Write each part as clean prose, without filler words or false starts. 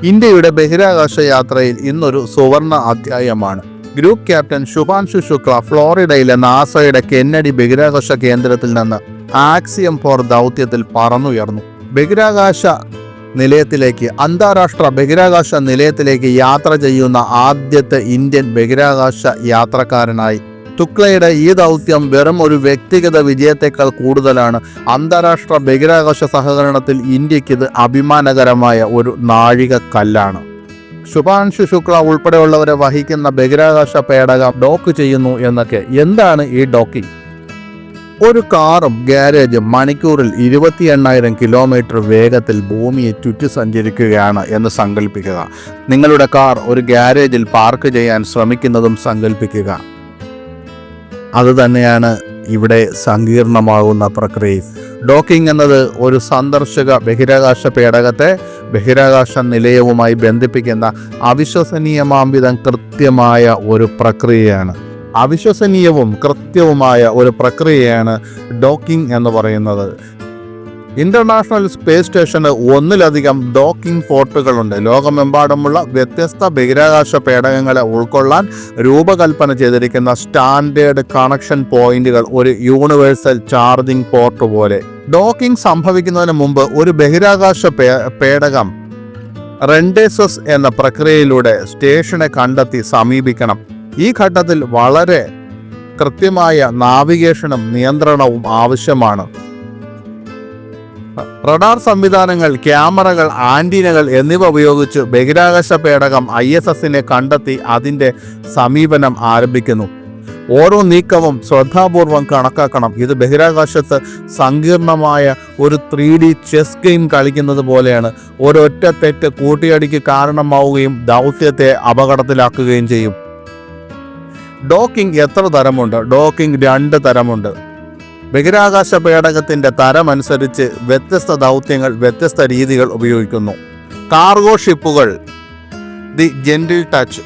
ഇന്ത്യയുടെ ബഹിരാകാശ യാത്രയിൽ ഇന്നൊരു സുവർണ അധ്യായമാണ്. ഗ്രൂപ്പ് ക്യാപ്റ്റൻ ശുഭാൻഷു ശുക്ല ഫ്ലോറിഡയിലെ നാസയുടെ കെന്നഡി ബഹിരാകാശ കേന്ദ്രത്തിൽ നിന്ന് ആക്സിയം 4 ദൗത്യത്തിൽ പറന്നുയർന്നു. അന്താരാഷ്ട്ര ബഹിരാകാശ നിലയത്തിലേക്ക് യാത്ര ചെയ്യുന്ന ആദ്യത്തെ ഇന്ത്യൻ ബഹിരാകാശ യാത്രക്കാരനായി. ശുക്ലയുടെ ഈ ദൗത്യം വെറും ഒരു വ്യക്തിഗത വിജയത്തെക്കാൾ കൂടുതലാണ്. അന്താരാഷ്ട്ര ബഹിരാകാശ സഹകരണത്തിൽ ഇന്ത്യക്ക് ഇത് അഭിമാനകരമായ ഒരു നാഴികക്കല്ലാണ്. ശുഭാൻഷു ശുക്ല ഉൾപ്പെടെയുള്ളവരെ വഹിക്കുന്ന ബഹിരാകാശ പേടകം ഡോക്ക് ചെയ്യുന്നു എന്നൊക്കെ. എന്താണ് ഈ ഡോക്കിംഗ്? ഒരു കാറും ഗ്യാരേജും മണിക്കൂറിൽ 28,000 കിലോമീറ്റർ വേഗത്തിൽ ഭൂമിയെ ചുറ്റി സഞ്ചരിക്കുകയാണ് എന്ന് സങ്കല്പിക്കുക. നിങ്ങളുടെ കാർ ഒരു ഗ്യാരേജിൽ പാർക്ക് ചെയ്യാൻ ശ്രമിക്കുന്നതും സങ്കല്പിക്കുക. അതുതന്നെയാണ് ഇവിടെ സങ്കീർണമാകുന്ന പ്രക്രിയ. ഡോക്കിംഗ് എന്നത് ഒരു സന്ദർശക ബഹിരാകാശ പേടകത്തെ ബഹിരാകാശ നിലയവുമായി ബന്ധിപ്പിക്കുന്ന അവിശ്വസനീയമാംവിധം കൃത്യമായ ഒരു പ്രക്രിയയാണ്. അവിശ്വസനീയവും കൃത്യവുമായ ഒരു പ്രക്രിയയാണ് ഡോക്കിംഗ് എന്ന് പറയുന്നത്. ഇന്റർനാഷണൽ സ്പേസ് സ്റ്റേഷന് ഒന്നിലധികം ഡോക്കിംഗ് പോർട്ടുകളുണ്ട്. ലോകമെമ്പാടുമുള്ള വ്യത്യസ്ത ബഹിരാകാശ പേടകങ്ങളെ ഉൾക്കൊള്ളാൻ രൂപകൽപ്പന ചെയ്തിരിക്കുന്ന സ്റ്റാൻഡേർഡ് കണക്ഷൻ പോയിന്റുകൾ ഒരു യൂണിവേഴ്സൽ ചാർജിംഗ് പോർട്ട് പോലെ. ഡോക്കിംഗ് സംഭവിക്കുന്നതിന് മുമ്പ് ഒരു ബഹിരാകാശ പേടകം റെൻഡേഴ്സസ് എന്ന പ്രക്രിയയിലൂടെ സ്റ്റേഷനെ കണ്ടെത്തി സമീപിക്കണം. ഈ ഘട്ടത്തിൽ വളരെ കൃത്യമായ നാവിഗേഷനും നിയന്ത്രണവും ആവശ്യമാണ്. റഡാർ സംവിധാനങ്ങൾ, ക്യാമറകൾ, ആന്റിനകൾ എന്നിവ ഉപയോഗിച്ച് ബഹിരാകാശ പേടകം ISSനെ കണ്ടെത്തി അതിൻ്റെ സമീപനം ആരംഭിക്കുന്നു. ഓരോ നീക്കവും ശ്രദ്ധാപൂർവം കണക്കാക്കണം. ഇത് ബഹിരാകാശത്ത് സങ്കീർണമായ ഒരു 3D ചെസ് ഗെയിം കളിക്കുന്നത് പോലെയാണ്. ഒരൊറ്റ തെറ്റ് കൂട്ടിയടിക്ക് കാരണമാവുകയും ദൗത്യത്തെ അപകടത്തിലാക്കുകയും ചെയ്യും. ഡോക്കിംഗ് എത്ര തരമുണ്ട്? ഡോക്കിംഗ് 2 തരമുണ്ട്. ബഹിരാകാശ പേടകത്തിൻ്റെ തരമനുസരിച്ച് വ്യത്യസ്ത ദൗത്യങ്ങൾ വ്യത്യസ്ത രീതികൾ ഉപയോഗിക്കുന്നു. കാർഗോ ഷിപ്പുകൾ, the gentle touch.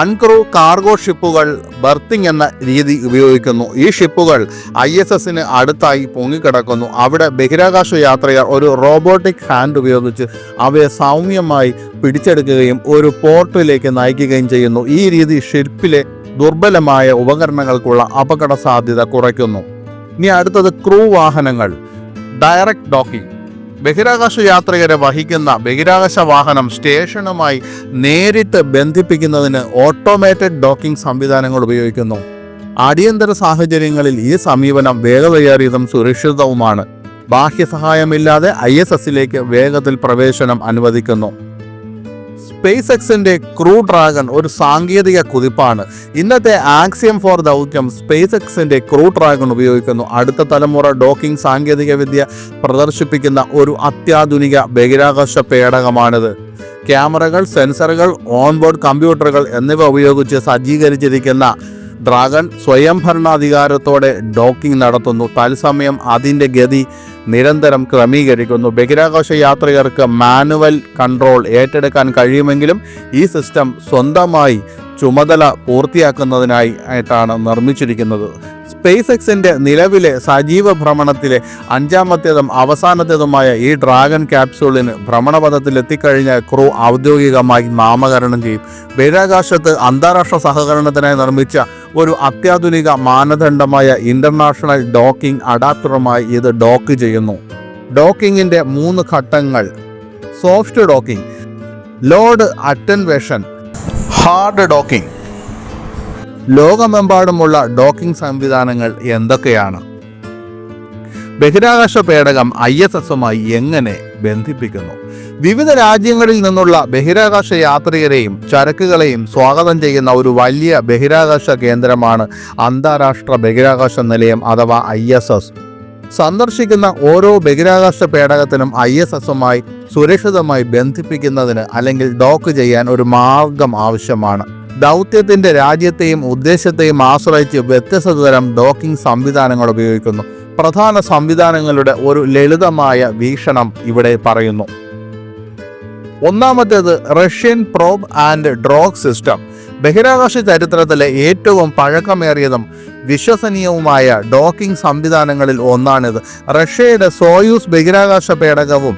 Uncrew cargo ഷിപ്പുകൾ ബർത്തിങ് എന്ന രീതി ഉപയോഗിക്കുന്നു. ഈ ഷിപ്പുകൾ ISSന് അടുത്തായി പൊങ്ങിക്കിടക്കുന്നു. അവിടെ ബഹിരാകാശ യാത്രികർ ഒരു റോബോട്ടിക് ഹാൻഡ് ഉപയോഗിച്ച് അവയെ സൗമ്യമായി പിടിച്ചെടുക്കുകയും ഒരു പോർട്ടിലേക്ക് നയിക്കുകയും ചെയ്യുന്നു. ഈ രീതി ഷിപ്പിലെ ദുർബലമായ ഉപകരണങ്ങൾക്കുള്ള അപകട സാധ്യത കുറയ്ക്കുന്നു. ഇനി അടുത്തത് ക്രൂ വാഹനങ്ങൾ, ഡയറക്റ്റ് ഡോക്കിംഗ്. ബഹിരാകാശ യാത്രികരെ വഹിക്കുന്ന ബഹിരാകാശ വാഹനം സ്റ്റേഷനുമായി നേരിട്ട് ബന്ധിപ്പിക്കുന്നതിന് ഓട്ടോമേറ്റഡ് ഡോക്കിംഗ് സംവിധാനങ്ങൾ ഉപയോഗിക്കുന്നു. അടിയന്തര സാഹചര്യങ്ങളിൽ ഈ സമീപനം വേഗതയേറിയതും സുരക്ഷിതവുമാണ്. ബാഹ്യ സഹായമില്ലാതെ ISSലേക്ക് വേഗത്തിൽ പ്രവേശനം അനുവദിക്കുന്നു. സ്പേസ് എക്സിന്റെ ക്രൂ ഡ്രാഗൺ ഒരു സാങ്കേതിക കുതിപ്പാണ്. ഇന്നത്തെ ആക്സിയം 4 ദൗത്യം സ്പേസ് എക്സിന്റെ ക്രൂ ഡ്രാഗൺ ഉപയോഗിക്കുന്നു. അടുത്ത തലമുറ ഡോക്കിംഗ് സാങ്കേതിക വിദ്യ പ്രദർശിപ്പിക്കുന്ന ഒരു അത്യാധുനിക ബഹിരാകാശ പേടകമാണിത്. ക്യാമറകൾ, സെൻസറുകൾ, ഓൺബോർഡ് കമ്പ്യൂട്ടറുകൾ എന്നിവ ഉപയോഗിച്ച് സജ്ജീകരിച്ചിരിക്കുന്ന ഡ്രാഗൺ സ്വയംഭരണാധികാരത്തോടെ ഡോക്കിംഗ് നടത്തുന്നു. തത്സമയം അതിൻ്റെ ഗതി നിരന്തരം ക്രമീകരിക്കുന്നു. ബഹിരാകാശ യാത്രികർക്ക് മാനുവൽ കൺട്രോൾ ഏറ്റെടുക്കാൻ കഴിയുമെങ്കിലും ഈ സിസ്റ്റം സ്വന്തമായി ചുമതല പൂർത്തിയാക്കുന്നതിനായിട്ടാണ് നിർമ്മിച്ചിരിക്കുന്നത്. സ്പേസ് എക്സിൻ്റെ നിലവിലെ സജീവ ഭ്രമണത്തിലെ 5ാമത്തേതും അവസാനത്തേതുമായ ഈ ഡ്രാഗൺ ക്യാപ്സ്യൂളിന് ഭ്രമണപഥത്തിലെത്തിക്കഴിഞ്ഞ ക്രൂ ഔദ്യോഗികമായി നാമകരണം ചെയ്യും. ബഹിരാകാശത്ത് അന്താരാഷ്ട്ര സഹകരണത്തിനായി നിർമ്മിച്ച ഒരു അത്യാധുനിക മാനദണ്ഡമായ ഇന്റർനാഷണൽ ഡോക്കിംഗ് അഡാപ്റ്ററുമായി ഇത് ഡോക്ക് ചെയ്യുന്നു. ഡോക്കിങ്ങിൻ്റെ 3 ഘട്ടങ്ങൾ: soft docking, load attenuation, hard docking. ലോകമെമ്പാടുമുള്ള ഡോക്കിംഗ് സംവിധാനങ്ങൾ എന്തൊക്കെയാണ്? ബഹിരാകാശ പേടകം ISSുമായി എങ്ങനെ ബന്ധിപ്പിക്കുന്നു? വിവിധ രാജ്യങ്ങളിൽ നിന്നുള്ള ബഹിരാകാശ യാത്രികരെയും ചരക്കുകളെയും സ്വാഗതം ചെയ്യുന്ന ഒരു വലിയ ബഹിരാകാശ കേന്ദ്രമാണ് അന്താരാഷ്ട്ര ബഹിരാകാശ നിലയം അഥവാ ISS. സന്ദർശിക്കുന്ന ഓരോ ബഹിരാകാശ പേടകത്തിനും ISSുമായി സുരക്ഷിതമായി ബന്ധിപ്പിക്കുന്നതിന് അല്ലെങ്കിൽ ഡോക്ക് ചെയ്യാൻ ഒരു മാർഗം ആവശ്യമാണ്. ദൗത്യത്തിൻ്റെ രാജ്യത്തെയും ഉദ്ദേശത്തെയും ആശ്രയിച്ച് വ്യത്യസ്ത തരം ഡോക്കിംഗ് സംവിധാനങ്ങൾ ഉപയോഗിക്കുന്നു. പ്രധാന സംവിധാനങ്ങളുടെ ഒരു ലളിതമായ വീക്ഷണം ഇവിടെ പറയുന്നു. ഒന്നാമത്തേത് റഷ്യൻ പ്രോബ് ആൻഡ് ഡ്രോഗ് സിസ്റ്റം. ബഹിരാകാശ ചരിത്രത്തിലെ ഏറ്റവും പഴക്കമേറിയതും വിശ്വസനീയവുമായ ഡോക്കിംഗ് സംവിധാനങ്ങളിൽ ഒന്നാണിത്. റഷ്യയുടെ സോയൂസ് ബഹിരാകാശ പേടകവും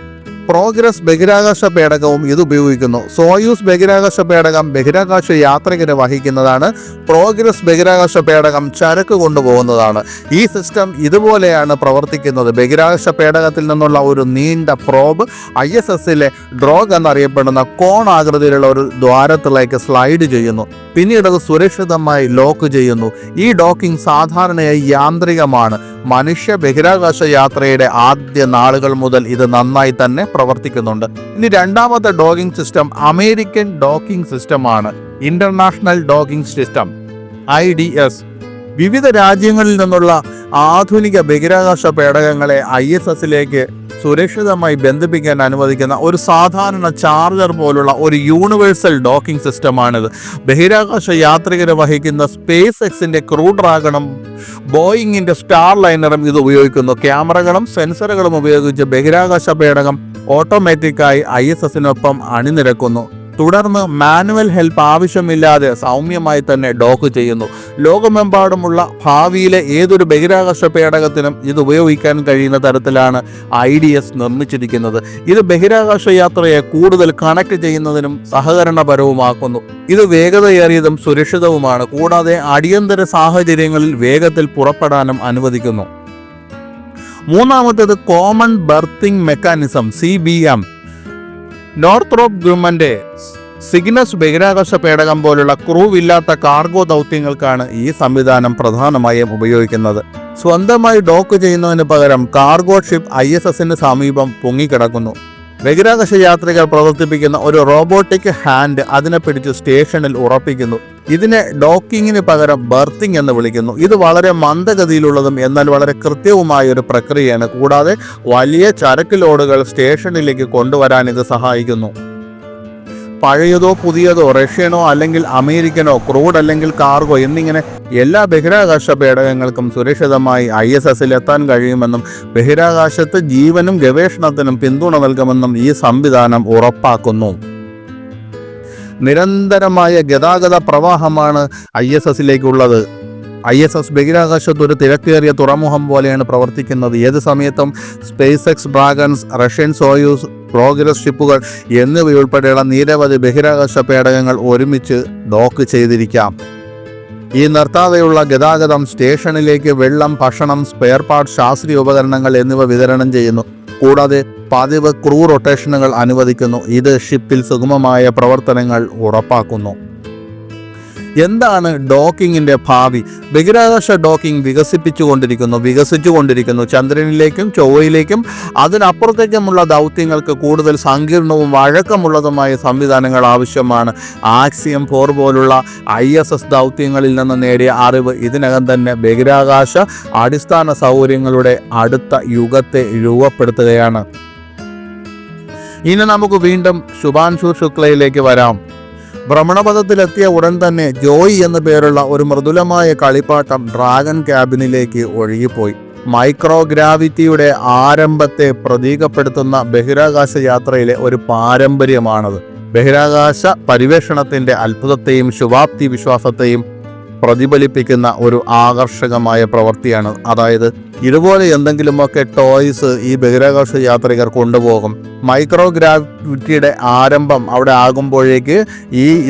പ്രോഗ്രസ് ബഹിരാകാശ പേടകവും ഇത് ഉപയോഗിക്കുന്നു. സോയൂസ് ബഹിരാകാശ പേടകം ബഹിരാകാശ യാത്രികരെ വഹിക്കുന്നതാണ്. പ്രോഗ്രസ് ബഹിരാകാശ പേടകം ചരക്ക് കൊണ്ടുപോകുന്നതാണ്. ഈ സിസ്റ്റം ഇതുപോലെയാണ് പ്രവർത്തിക്കുന്നത്. ബഹിരാകാശ പേടകത്തിൽ നിന്നുള്ള ഒരു നീണ്ട പ്രോബ് ISSലെ ഡ്രോഗ് എന്നറിയപ്പെടുന്ന കോണാകൃതിയിലുള്ള ഒരു ദ്വാരത്തിലേക്ക് സ്ലൈഡ് ചെയ്യുന്നു. പിന്നീട് അത് സുരക്ഷിതമായി ലോക്ക് ചെയ്യുന്നു. ഈ ഡോക്കിംഗ് സാധാരണയായി യാന്ത്രികമാണ്. മനുഷ്യ ബഹിരാകാശ യാത്രയുടെ ആദ്യ നാളുകൾ മുതൽ ഇത് നന്നായി തന്നെ പ്രവർത്തിക്കുന്നുണ്ട്. ഇനി രണ്ടാമത്തെ ഡോക്കിംഗ് സിസ്റ്റം അമേരിക്കൻ ഡോക്കിംഗ് സിസ്റ്റമാണ്. International docking system IDS. വിവിധ രാജ്യങ്ങളിൽ നിന്നുള്ള ആധുനിക ബഹിരാകാശ പേടകങ്ങളെ ISSലേക്ക് സുരക്ഷിതമായി ബന്ധിപ്പിക്കാൻ അനുവദിക്കുന്ന ഒരു സാധാരണ ചാർജർ പോലുള്ള ഒരു യൂണിവേഴ്സൽ ഡോക്കിംഗ് സിസ്റ്റമാണിത്. ബഹിരാകാശ യാത്രികരെ വഹിക്കുന്ന SpaceXന്റെ ക്രൂ ഡ്രാഗണും ബോയിങ്ങിന്റെ സ്റ്റാർ ലൈനറും ഇത് ഉപയോഗിക്കുന്നു. ക്യാമറകളും സെൻസറുകളും ഉപയോഗിച്ച് ബഹിരാകാശ പേടകം ഓട്ടോമാറ്റിക്കായി ISSനൊപ്പം അണിനിരക്കുന്നു. തുടർന്ന് മാനുവൽ ഹെൽപ്പ് ആവശ്യമില്ലാതെ സൗമ്യമായി തന്നെ ഡോക്ക് ചെയ്യുന്നു. ലോകമെമ്പാടുമുള്ള ഭാവിയിലെ ഏതൊരു ബഹിരാകാശ പേടകത്തിനും ഇത് ഉപയോഗിക്കാൻ കഴിയുന്ന തരത്തിലാണ് IDS നിർമ്മിച്ചിരിക്കുന്നത്. ഇത് ബഹിരാകാശ യാത്രയെ കൂടുതൽ കണക്ട് ചെയ്യുന്നതിനും സഹകരണപരവുമാക്കുന്നു. ഇത് വേഗതയേറിയതും സുരക്ഷിതവുമാണ്. കൂടാതെ അടിയന്തര സാഹചര്യങ്ങളിൽ വേഗത്തിൽ പുറപ്പെടാനും അനുവദിക്കുന്നു. മൂന്നാമത്തേത് common berthing mechanism CBM. Northrop ഗ്രൂമന്റെ സിഗ്നസ് ബഹിരാകാശ പേടകം പോലുള്ള ക്രൂവില്ലാത്ത കാർഗോ ദൗത്യങ്ങൾക്കാണ് ഈ സംവിധാനം പ്രധാനമായും ഉപയോഗിക്കുന്നത്. സ്വന്തമായി ഡോക്ക് ചെയ്യുന്നതിന് പകരം കാർഗോ ഷിപ്പ് ISSന് സമീപം പൊങ്ങിക്കിടക്കുന്നു. ബഹിരാകാശ യാത്രികർ പ്രവർത്തിപ്പിക്കുന്ന ഒരു റോബോട്ടിക് ഹാൻഡ് അതിനെ പിടിച്ച് സ്റ്റേഷനിൽ ഉറപ്പിക്കുന്നു. ഇതിനെ ഡോക്കിങ്ങിന് പകരം ബർത്തിങ് എന്ന് വിളിക്കുന്നു. ഇത് വളരെ മന്ദഗതിയിലുള്ളതും എന്നാൽ വളരെ കൃത്യവുമായ ഒരു പ്രക്രിയയാണ്. കൂടാതെ വലിയ ചരക്ക് ലോഡുകൾ സ്റ്റേഷനിലേക്ക് കൊണ്ടുവരാൻ ഇത് സഹായിക്കുന്നു. പഴയതോ പുതിയതോ റഷ്യനോ അല്ലെങ്കിൽ അമേരിക്കനോ ക്രൂഡ് അല്ലെങ്കിൽ കാർഗോ എന്നിങ്ങനെ എല്ലാ ബഹിരാകാശ പേടകങ്ങൾക്കും സുരക്ഷിതമായി ISSൽ എത്താൻ കഴിയുമെന്നും ബഹിരാകാശത്ത് ജീവനും ഗവേഷണത്തിനും പിന്തുണ നൽകുമെന്നും ഈ സംവിധാനം ഉറപ്പാക്കുന്നു. നിരന്തരമായ ഗതാഗത പ്രവാഹമാണ് ISSലേക്കുള്ളത്. ISS ബഹിരാകാശത്ത് ഒരു തിരക്കേറിയ തുറമുഖം പോലെയാണ് പ്രവർത്തിക്കുന്നത്. ഏത് സമയത്തും SpaceX Dragons, Russian Soyuz, progress ഷിപ്പുകൾ എന്നിവയുൾപ്പെടെയുള്ള നിരവധി ബഹിരാകാശ പേടകങ്ങൾ ഒരുമിച്ച് ഡോക്ക് ചെയ്തിരിക്കാം. ഈ നിർത്താതെയുള്ള ഗതാഗതം സ്റ്റേഷനിലേക്ക് വെള്ളം, ഭക്ഷണം, സ്പെയർ പാർട്ട്, ശാസ്ത്രീയ ഉപകരണങ്ങൾ എന്നിവ വിതരണം ചെയ്യുന്നു. കൂടാതെ പതിവ് ക്രൂ റൊട്ടേഷനുകൾ അനുവദിക്കുന്നു. ഇത് ഷിപ്പിൽ സുഗമമായ പ്രവർത്തനങ്ങൾ ഉറപ്പാക്കുന്നു. എന്താണ് ഡോക്കിങ്ങിന്റെ ഭാവി? ബഹിരാകാശ ഡോക്കിംഗ് വികസിച്ചുകൊണ്ടിരിക്കുന്നു. ചന്ദ്രനിലേക്കും ചൊവ്വയിലേക്കും അതിനപ്പുറത്തേക്കുമുള്ള ദൗത്യങ്ങൾക്ക് കൂടുതൽ സങ്കീർണവും വഴക്കമുള്ളതുമായ സംവിധാനങ്ങൾ ആവശ്യമാണ്. ആക്സിയം 4 പോലുള്ള ISS ദൗത്യങ്ങളിൽ നിന്ന് നേടിയ അറിവ് ഇതിനകം തന്നെ ബഹിരാകാശ അടിസ്ഥാന സൗകര്യങ്ങളുടെ അടുത്ത യുഗത്തെ രൂപപ്പെടുത്തുകയാണ്. ഇനി നമുക്ക് വീണ്ടും ശുഭാൻഷു ശുക്ലയിലേക്ക് വരാം. ഭ്രമണപഥത്തിലെത്തിയ ഉടൻ തന്നെ ജോയി എന്നു പേരുള്ള ഒരു മൃദുലമായ കളിപ്പാട്ടം ഡ്രാഗൺ ക്യാബിനിലേക്ക് ഒഴുകിപ്പോയി. മൈക്രോഗ്രാവിറ്റിയുടെ ആരംഭത്തെ പ്രതീകപ്പെടുത്തുന്ന ബഹിരാകാശ യാത്രയിലെ ഒരു പാരമ്പര്യമാണത്. ബഹിരാകാശ പരിവേഷണത്തിന്റെ അത്ഭുതത്തെയും ശുഭാപ്തി വിശ്വാസത്തെയും പ്രതിഫലിപ്പിക്കുന്ന ഒരു ആകർഷകമായ പ്രവൃത്തിയാണ്. അതായത് ഇതുപോലെ എന്തെങ്കിലുമൊക്കെ ടോയ്സ് ഈ ബഹിരാകാശ യാത്രികർ കൊണ്ടുപോകും. മൈക്രോഗ്രാവിറ്റിയുടെ ആരംഭം അവിടെ ആകുമ്പോഴേക്ക്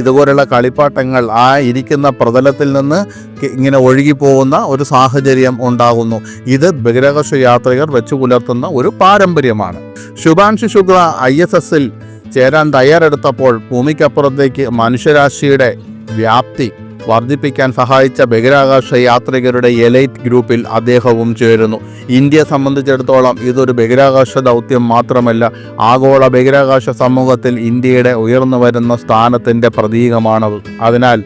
ഇതുപോലുള്ള കളിപ്പാട്ടങ്ങൾ ആ ഇരിക്കുന്ന പ്രതലത്തിൽ നിന്ന് ഇങ്ങനെ ഒഴുകിപ്പോകുന്ന ഒരു സാഹചര്യം ഉണ്ടാകുന്നു. ഇത് ബഹിരാകാശ യാത്രികർ വെച്ചു പുലർത്തുന്ന ഒരു പാരമ്പര്യമാണ്. ശുഭാൻഷു ശുക്ല ISSൽ ചേരാൻ തയ്യാറെടുത്തപ്പോൾ ഭൂമിക്കപ്പുറത്തേക്ക് മനുഷ്യരാശിയുടെ വ്യാപ്തി വർദ്ധിപ്പിക്കാൻ സഹായിച്ച ബഹിരാകാശ യാത്രികരുടെ എലൈറ്റ് ഗ്രൂപ്പിൽ അദ്ദേഹവും ചേരുന്നു. ഇന്ത്യയെ സംബന്ധിച്ചിടത്തോളം ഇതൊരു ബഹിരാകാശ ദൗത്യം മാത്രമല്ല, ആഗോള ബഹിരാകാശ സമൂഹത്തിൽ ഇന്ത്യയുടെ ഉയർന്നു വരുന്ന സ്ഥാനത്തിൻ്റെ പ്രതീകമാണത്. അതിനാൽ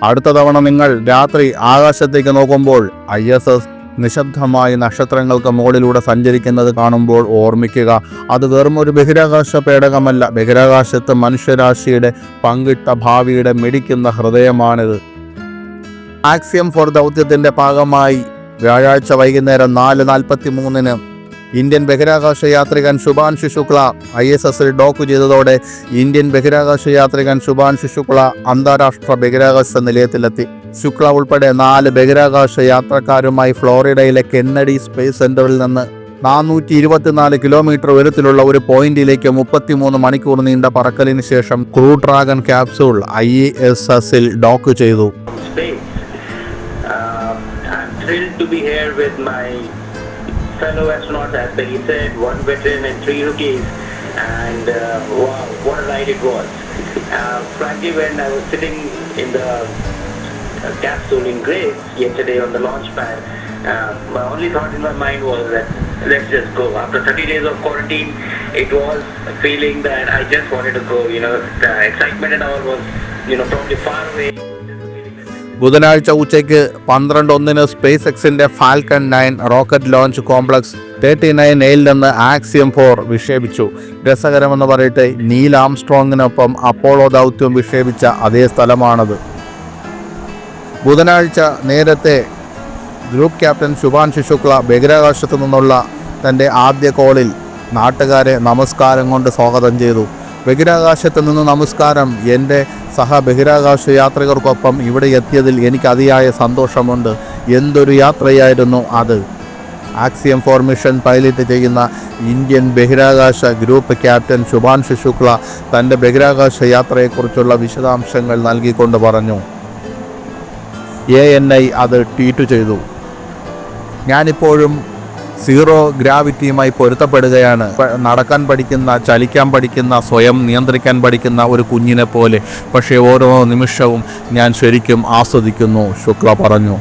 അടുത്ത തവണ നിങ്ങൾ രാത്രി ആകാശത്തേക്ക് നോക്കുമ്പോൾ ISS നിശബ്ദമായി നക്ഷത്രങ്ങൾക്ക് മുകളിലൂടെ സഞ്ചരിക്കുന്നത് കാണുമ്പോൾ ഓർമ്മിക്കുക, അത് വെറും ഒരു ബഹിരാകാശ പേടകമല്ല, ബഹിരാകാശത്ത് മനുഷ്യരാശിയുടെ പങ്കിട്ട ഭാവിയുടെ മിടിക്കുന്ന ഹൃദയമാണിത്. ആക്സിയം 4 ദൗത്യത്തിൻ്റെ ഭാഗമായി വ്യാഴാഴ്ച വൈകുന്നേരം 4:43 ഇന്ത്യൻ ബഹിരാകാശ യാത്രികൻ ശുഭാൻഷു ശുക്ല ISSൽ ഡോക്ക് ചെയ്തതോടെ ഇന്ത്യൻ ബഹിരാകാശ യാത്രികൻ ശുഭാൻഷു ശുക്ല അന്താരാഷ്ട്ര ബഹിരാകാശ നിലയത്തിലെത്തി. ശുക്ല ഉൾപ്പെടെ 4 ബഹിരാകാശ യാത്രക്കാരുമായി ഫ്ലോറിഡയിലെ കെന്നഡി സ്പേസ് സെന്ററിൽ നിന്ന് 424 കിലോമീറ്റർ ഉയരത്തിലുള്ള ഒരു പോയിന്റിലേക്ക് 33 മണിക്കൂർ നീണ്ട പറക്കലിന് ശേഷം ക്രൂ ഡ്രാഗൺ ക്യാപ്സൂൾ ISS-ൽ ഡോക്ക് ചെയ്തു. I'm thrilled to be here with my fellow astronauts, as Peggy said, one veteran and 3 rookies, and wow, what a ride it was. Frankly, when I was sitting in the capsule in Grace yesterday on the launch pad, my only thought in my mind was that let's just go. After 30 days of quarantine, it was a feeling that I just wanted to go. The excitement and all was, probably far away. ബുധനാഴ്ച ഉച്ചയ്ക്ക് 12:01 space എക്സിന്റെ falcon 9 rocket launch complex 39Aൽ നിന്ന് axiom 4 വിക്ഷേപിച്ചു. രസകരമെന്ന് പറയട്ടെ, Neil ആംസ്ട്രോങ്ങിനൊപ്പം Apollo ദൗത്യം വിക്ഷേപിച്ച അതേ സ്ഥലമാണത്. ബുധനാഴ്ച നേരത്തെ group captain Shubhanshu Shukla ബഹിരാകാശത്തു നിന്നുള്ള തൻ്റെ ആദ്യ കോളിൽ നാട്ടുകാരെ നമസ്കാരം കൊണ്ട് സ്വാഗതം ചെയ്തു. ബഹിരാകാശത്ത് നിന്ന് നമസ്കാരം. എൻ്റെ ബഹിരാകാശ യാത്രികർക്കൊപ്പം ഇവിടെ എത്തിയതിൽ എനിക്ക് അതിയായ സന്തോഷമുണ്ട്. എന്തൊരു യാത്രയായിരുന്നു അത്. ആക്സിയം 4 മിഷൻ പൈലറ്റ് ചെയ്യുന്ന ഇന്ത്യൻ ബഹിരാകാശ ഗ്രൂപ്പ് ക്യാപ്റ്റൻ ശുഭാൻഷു ശുക്ല തൻ്റെ ബഹിരാകാശ യാത്രയെക്കുറിച്ചുള്ള വിശദാംശങ്ങൾ നൽകിക്കൊണ്ട് പറഞ്ഞു. ANI അത് ട്വീറ്റ് ചെയ്തു. ഞാനിപ്പോഴും സീറോ ഗ്രാവിറ്റിയുമായി പൊരുത്തപ്പെടുകയാണ്. നടക്കാൻ പഠിക്കുന്ന, ചലിക്കാൻ പഠിക്കുന്ന, സ്വയം നിയന്ത്രിക്കാൻ പഠിക്കുന്ന ഒരു കുഞ്ഞിനെ പോലെ. പക്ഷേ ഓരോ നിമിഷവും ഞാൻ ശരിക്കും ആസ്വദിക്കുന്നു, ശുക്ല പറഞ്ഞു.